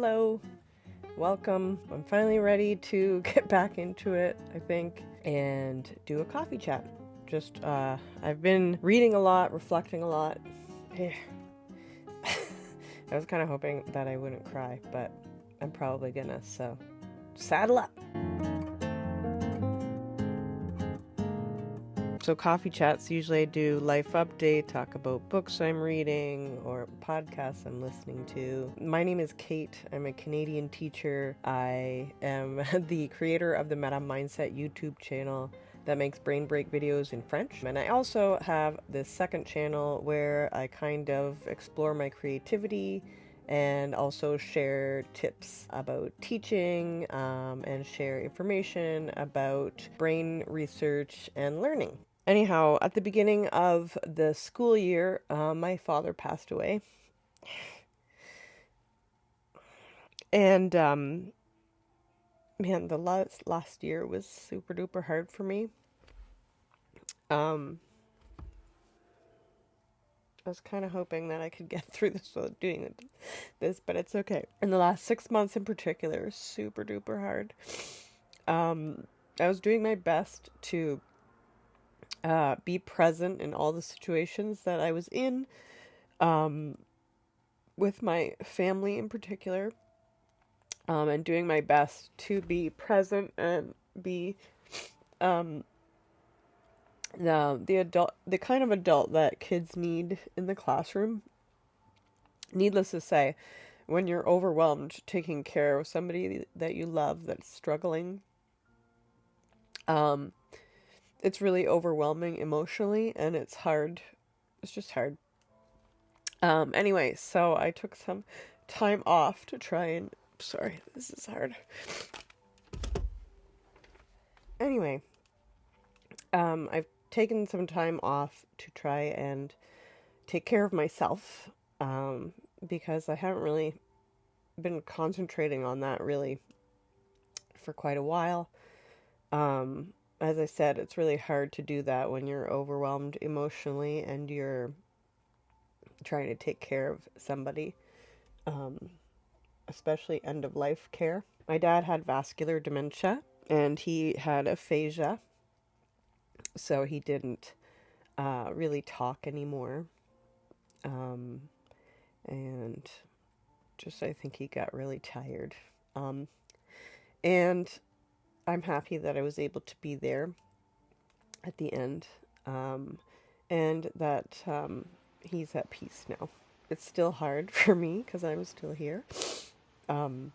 Hello, welcome. I'm finally ready to get back into it, I think, and do a coffee chat. I've been reading a lot, reflecting a lot. I was kind of hoping that I wouldn't cry, but I'm probably gonna, so saddle up. So coffee chats, usually I do life update, talk about books I'm reading or podcasts I'm listening to. My name is Kate. I'm a Canadian teacher. I am the creator of the Meta Mindset YouTube channel that makes brain break videos in French. And I also have this second channel where I kind of explore my creativity and also share tips about teaching and share information about brain research and learning. Anyhow, at the beginning of the school year, my father passed away. And, man, the last year was super duper hard for me. I was kind of hoping that I could get through this without doing this, but it's okay. And the last 6 months in particular was super duper hard. I was doing my best to be present in all the situations that I was in, with my family in particular, and doing my best to be present and be the kind of adult that kids need in the classroom. Needless to say, when you're overwhelmed taking care of somebody that you love that's struggling, it's really overwhelming emotionally, and it's hard. It's just hard. Anyway, so I took some time off to try and... Sorry, this is hard. Anyway, I've taken some time off to try and take care of myself, because I haven't really been concentrating on that really for quite a while. As I said, it's really hard to do that when you're overwhelmed emotionally and you're trying to take care of somebody, especially end-of-life care. My dad had vascular dementia, and he had aphasia, so he didn't really talk anymore, and just I think he got really tired, and I'm happy that I was able to be there at the end, and that he's at peace now. It's still hard for me because I'm still here, but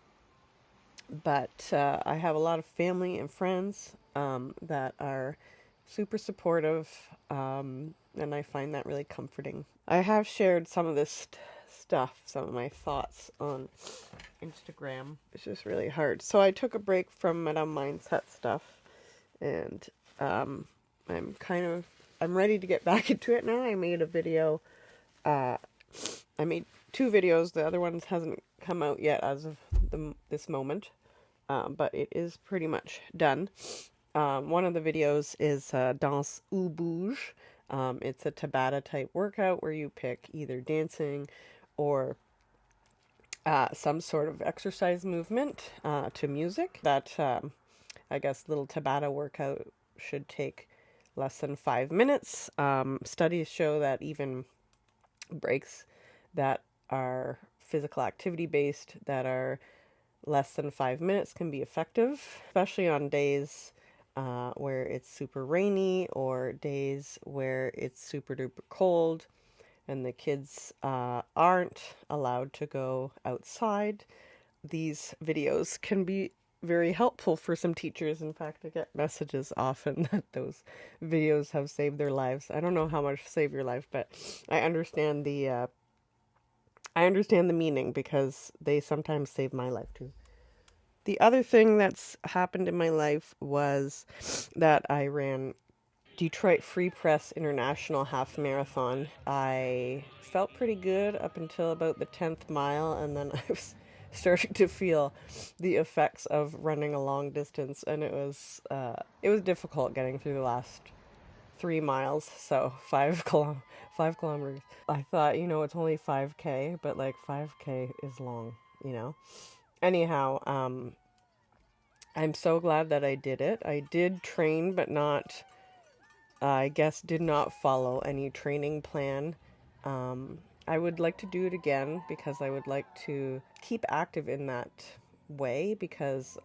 I have a lot of family and friends that are super supportive, and I find that really comforting. I have shared some of this stuff, some of my thoughts on Instagram. It's just really hard. So I took a break from Meta Mindset stuff, and I'm ready to get back into it now. I made a video. I made 2 videos. The other one hasn't come out yet as of this moment, but it is pretty much done. One of the videos is Danse ou Bouge. It's a Tabata type workout where you pick either dancing or some sort of exercise movement to music. That I guess little Tabata workout should take less than 5 minutes. Studies show that even breaks that are physical activity based that are less than 5 minutes can be effective, especially on days where it's super rainy or days where it's super duper cold and the kids aren't allowed to go outside. These videos can be very helpful for some teachers. In fact, I get messages often that those videos have saved their lives. I don't know how much save your life, but I understand the meaning because they sometimes save my life too. The other thing that's happened in my life was that I ran Detroit Free Press International Half Marathon. I felt pretty good up until about the 10th mile, and then I was starting to feel the effects of running a long distance, and it was difficult getting through the last 3 miles, so 5 kilometers. I thought, it's only 5K, but like 5K is long. Anyhow, I'm so glad that I did it. I did train, but not, I guess, did not follow any training plan. I would like to do it again because I would like to keep active in that way because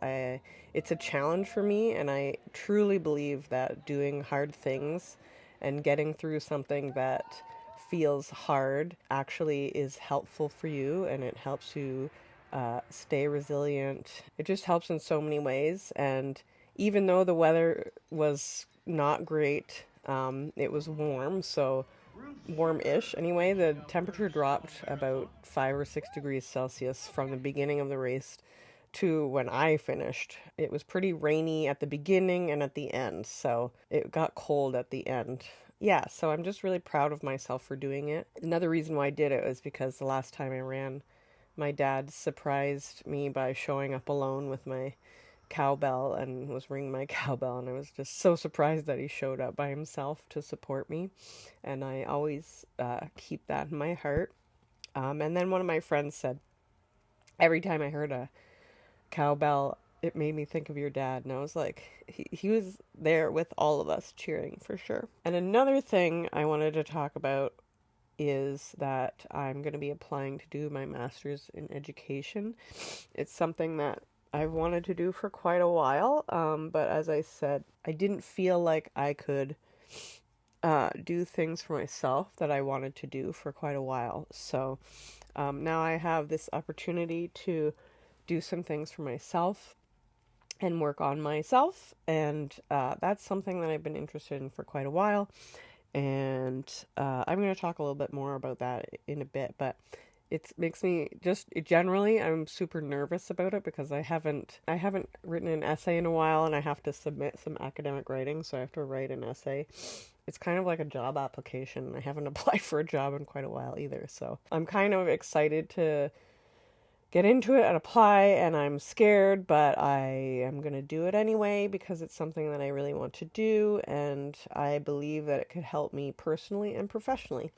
it's a challenge for me, and I truly believe that doing hard things and getting through something that feels hard actually is helpful for you, and it helps you stay resilient. It just helps in so many ways. And even though the weather was not great, it was warm, so warm-ish anyway. The temperature dropped about 5 or 6 degrees Celsius from the beginning of the race to when I finished. It was pretty rainy at the beginning and at the end, so it got cold at the end. Yeah, so I'm just really proud of myself for doing it. Another reason why I did it was because the last time I ran, my dad surprised me by showing up alone with my cowbell and was ringing my cowbell, and I was just so surprised that he showed up by himself to support me, and I always keep that in my heart. And then one of my friends said, every time I heard a cowbell, it made me think of your dad, and I was like, he was there with all of us cheering for sure. And another thing I wanted to talk about is that I'm going to be applying to do my master's in education. It's something that I've wanted to do for quite a while, but as I said, I didn't feel like I could do things for myself that I wanted to do for quite a while. So now I have this opportunity to do some things for myself and work on myself, and that's something that I've been interested in for quite a while. And I'm going to talk a little bit more about that in a bit, but it makes me generally, I'm super nervous about it because I haven't written an essay in a while, and I have to submit some academic writing, so I have to write an essay. It's kind of like a job application. I haven't applied for a job in quite a while either, so I'm kind of excited to get into it and apply, and I'm scared, but I am going to do it anyway because it's something that I really want to do, and I believe that it could help me personally and professionally.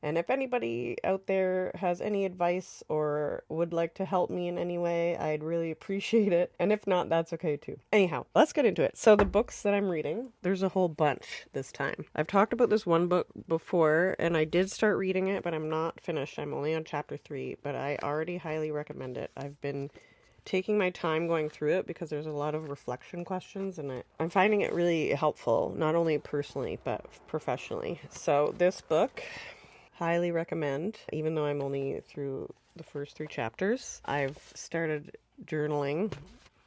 And if anybody out there has any advice or would like to help me in any way, I'd really appreciate it. And if not, that's okay too. Anyhow, let's get into it. So the books that I'm reading, there's a whole bunch this time. I've talked about this one book before, and I did start reading it, but I'm not finished. I'm only on chapter 3, but I already highly recommend it. I've been taking my time going through it because there's a lot of reflection questions, and I'm finding it really helpful, not only personally, but professionally. So this book, highly recommend, even though I'm only through the first 3 chapters. I've started journaling.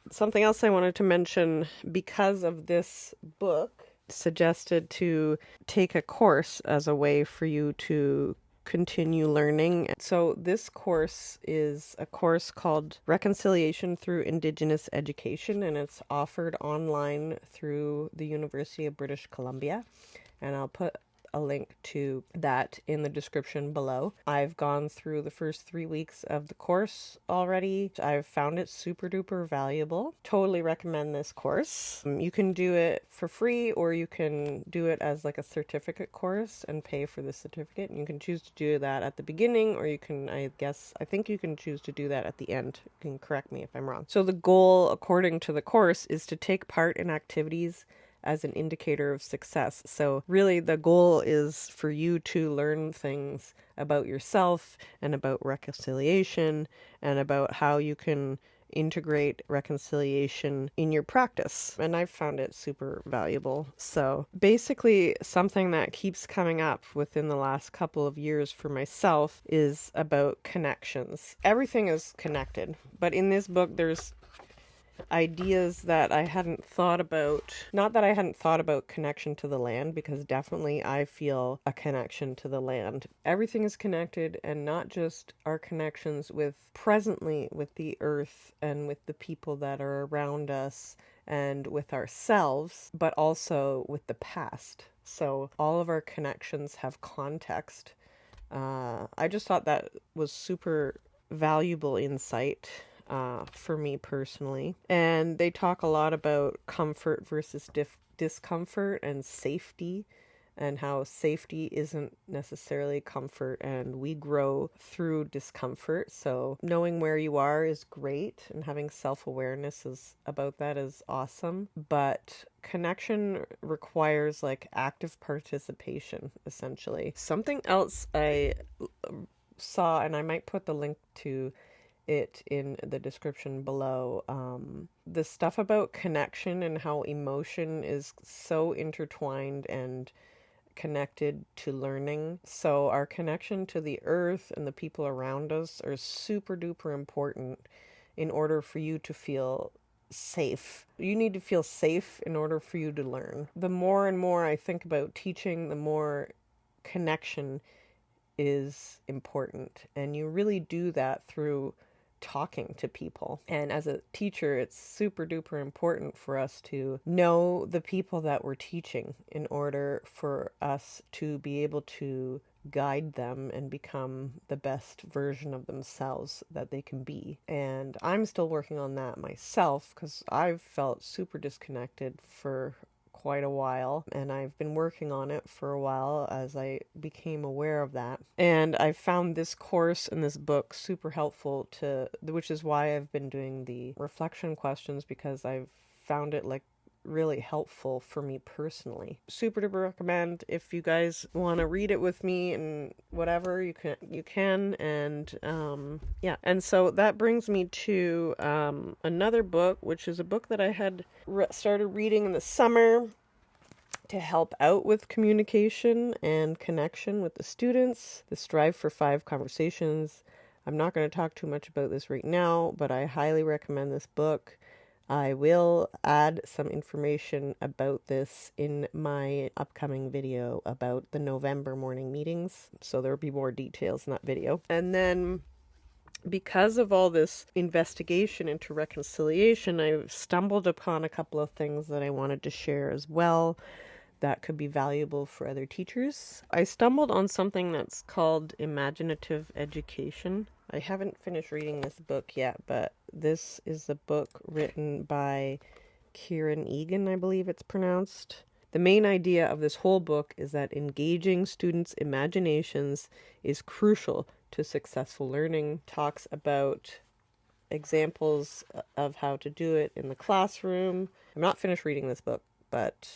Something else I wanted to mention, because of this book, suggested to take a course as a way for you to continue learning. So this course is a course called Reconciliation Through Indigenous Education, and it's offered online through the University of British Columbia, and I'll put a link to that in the description below. I've gone through the first 3 weeks of the course already. I've found it super duper valuable. Totally recommend this course. You can do it for free, or you can do it as like a certificate course and pay for the certificate. And you can choose to do that at the beginning, or you can, I think you can choose to do that at the end. You can correct me if I'm wrong. So the goal, according to the course, is to take part in activities as an indicator of success. So really the goal is for you to learn things about yourself and about reconciliation and about how you can integrate reconciliation in your practice. And I've found it super valuable. So basically something that keeps coming up within the last couple of years for myself is about connections. Everything is connected, but in this book there's ideas that I hadn't thought about. Not that I hadn't thought about connection to the land, because definitely I feel a connection to the land. Everything is connected, and not just our connections with presently with the earth and with the people that are around us and with ourselves, but also with the past. So all of our connections have context. I just thought that was super valuable insight for me personally. And they talk a lot about comfort versus discomfort and safety and how safety isn't necessarily comfort, and we grow through discomfort. So knowing where you are is great, and having self-awareness is about that is awesome. But connection requires like active participation, essentially. Something else I saw, and I might put the link to it in the description below, the stuff about connection and how emotion is so intertwined and connected to learning. So our connection to the earth and the people around us are super duper important in order for you to feel safe. You need to feel safe in order for you to learn. The more and more I think about teaching, the more connection is important. And you really do that through talking to people. And as a teacher, it's super duper important for us to know the people that we're teaching in order for us to be able to guide them and become the best version of themselves that they can be. And I'm still working on that myself, because I've felt super disconnected for quite a while, and I've been working on it for a while as I became aware of that. And I found this course and this book super helpful which is why I've been doing the reflection questions, because I've found it like really helpful for me personally. Super duper recommend. If you guys want to read it with me and whatever, you can. And yeah. And so that brings me to another book, which is a book that I had started reading in the summer to help out with communication and connection with the students. The Strive for 5 Conversations. I'm not going to talk too much about this right now, but I highly recommend this book. I will add some information about this in my upcoming video about the November morning meetings. So there will be more details in that video. And then because of all this investigation into reconciliation, I've stumbled upon a couple of things that I wanted to share as well that could be valuable for other teachers. I stumbled on something that's called imaginative education. I haven't finished reading this book yet, but this is a book written by Kieran Egan, I believe it's pronounced. The main idea of this whole book is that engaging students' imaginations is crucial to successful learning. Talks about examples of how to do it in the classroom. I'm not finished reading this book, but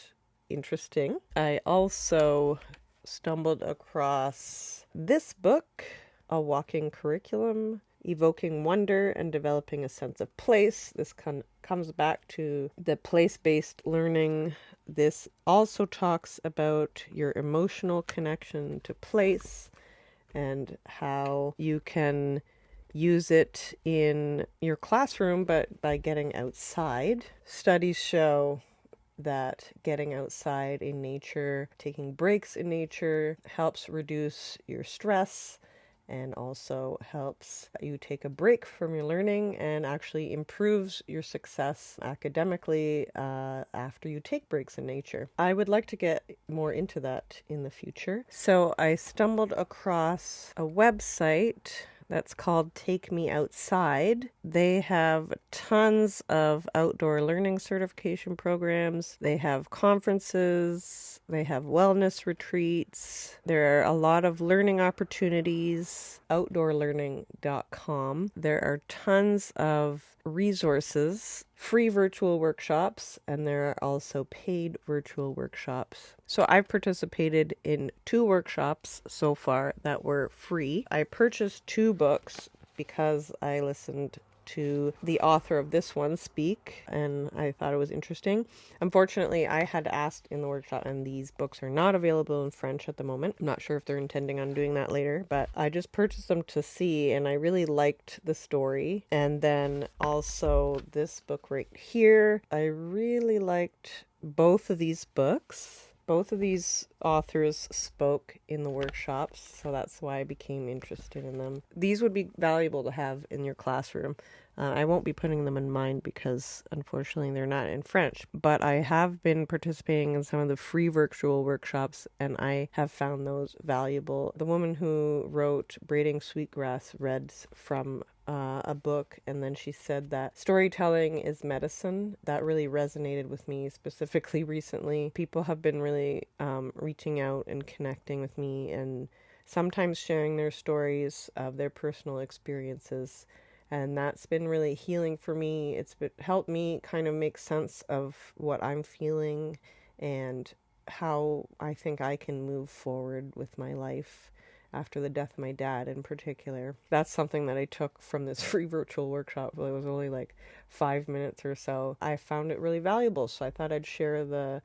interesting. I also stumbled across this book, A Walking Curriculum, Evoking Wonder and Developing a Sense of Place. This comes back to the place-based learning. This also talks about your emotional connection to place and how you can use it in your classroom, but by getting outside. Studies show that getting outside in nature, taking breaks in nature, helps reduce your stress and also helps you take a break from your learning and actually improves your success academically after you take breaks in nature. I would like to get more into that in the future. So I stumbled across a website that's called Take Me Outside. They have tons of outdoor learning certification programs. They have conferences. They have wellness retreats. There are a lot of learning opportunities. Outdoorlearning.com. There are tons of resources, free virtual workshops, and there are also paid virtual workshops. So I've participated in 2 workshops so far that were free. I purchased 2 books because I listened to the author of this one speak, and I thought it was interesting. Unfortunately, I had asked in the workshop, and these books are not available in French at the moment. I'm not sure if they're intending on doing that later, but I just purchased them to see, and I really liked the story. And then also this book right here, I really liked both of these books. Both of these authors spoke in the workshops, so that's why I became interested in them. These would be valuable to have in your classroom. I won't be putting them in mine because, unfortunately, they're not in French. But I have been participating in some of the free virtual workshops, and I have found those valuable. The woman who wrote Braiding Sweetgrass read from a book, and then she said that storytelling is medicine. That really resonated with me specifically recently. People have been really reaching out and connecting with me and sometimes sharing their stories of their personal experiences. And that's been really healing for me. It's helped me kind of make sense of what I'm feeling and how I think I can move forward with my life after the death of my dad in particular. That's something that I took from this free virtual workshop. It was only like 5 minutes or so. I found it really valuable, so I thought I'd share the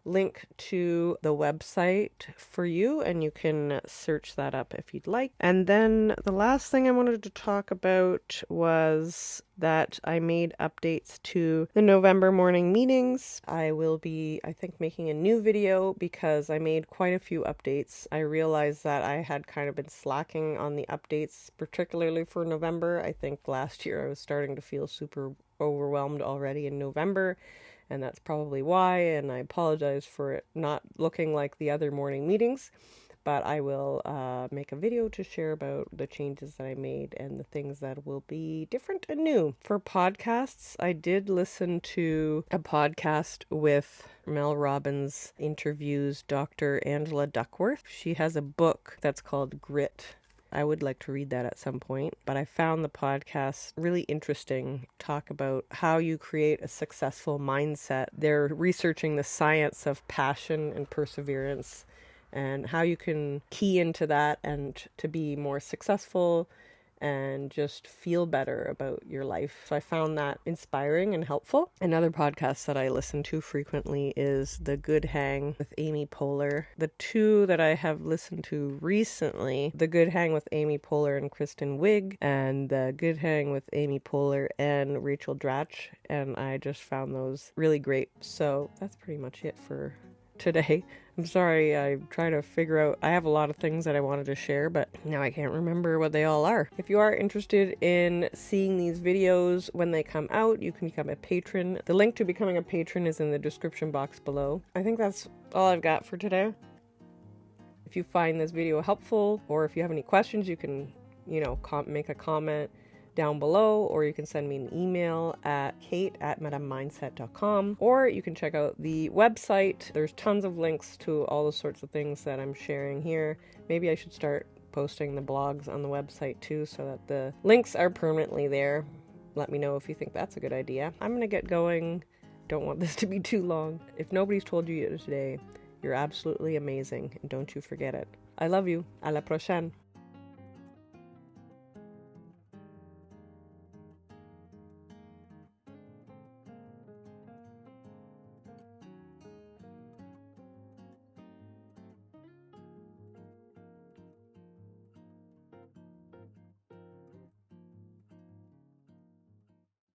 link to the website for you, and you can search that up if you'd like. And then the last thing I wanted to talk about was that I made updates to the November morning meetings. I will be, I think, making a new video because I made quite a few updates. I realized that I had kind of been slacking on the updates, particularly for November. I think last year I was starting to feel super overwhelmed already in November, and that's probably why, and I apologize for it not looking like the other morning meetings, but I will make a video to share about the changes that I made and the things that will be different and new. For podcasts, I did listen to a podcast with Mel Robbins interviews Dr. Angela Duckworth. She has a book that's called Grit. I would like to read that at some point, but I found the podcast really interesting. Talk about how you create a successful mindset. They're researching the science of passion and perseverance and how you can key into that and to be more successful and just feel better about your life. So I found that inspiring and helpful. Another podcast that I listen to frequently is The Good Hang with Amy-Poehler. The two that I have listened to recently, The Good Hang with Amy-Poehler and Kristen Wiig, and The Good Hang with Amy-Poehler and Rachel Dratch, and I just found those really great. So that's pretty much it for today. I'm sorry, I'm trying to figure out, I have a lot of things that I wanted to share, but now I can't remember what they all are. If you are interested in seeing these videos when they come out, you can become a patron. The link to becoming a patron is in the description box below. I think that's all I've got for today. If you find this video helpful, or if you have any questions, you can, make a comment down below, or you can send me an email at kate@metamindset.com, or you can check out the website. There's tons of links to all the sorts of things that I'm sharing here. Maybe I should start posting the blogs on the website too, so that the links are permanently there. Let me know if you think that's a good idea. I'm gonna get going. Don't want this to be too long. If nobody's told you yet today, you're absolutely amazing, and don't you forget it. I love you. À la prochaine.